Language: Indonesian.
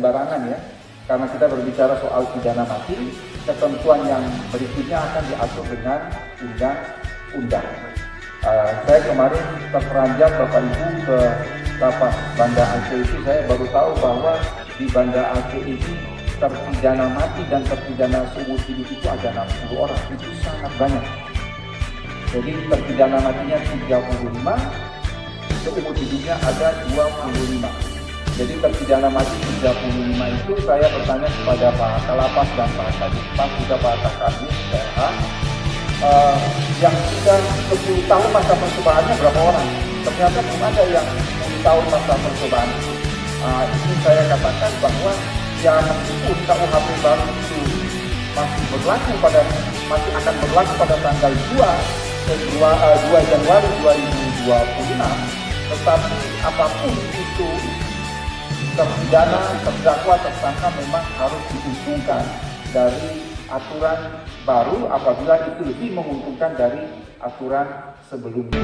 sembarangan ya, karena kita berbicara soal pidana mati, ketentuan yang berikutnya akan diatur dengan undang-undang. Saya kemarin terperanjat Bapak Ibu ke lapas Banda Aceh itu, saya baru tahu bahwa di Banda Aceh ini terpidana mati dan terpidana seumur hidup itu ada 60 orang, itu sangat banyak. Jadi terpidana matinya 35, seumur hidupnya ada 25. Jadi terpidana mati 35 itu saya bertanya kepada Pak Kalapas dan Pak Kadifpas, juga Pak Kadif, yang sudah 10 tahun masa percobaannya berapa orang? Ternyata belum ada yang 10 tahun masa percobaan. Ini saya katakan bahwa ya meskipun KUHP baru itu masih akan berlaku pada tanggal 2 Januari 2026, tetapi apapun itu terpidana, terdakwa, tersangka memang harus diuntungkan dari aturan baru apabila itu lebih menguntungkan dari aturan sebelumnya.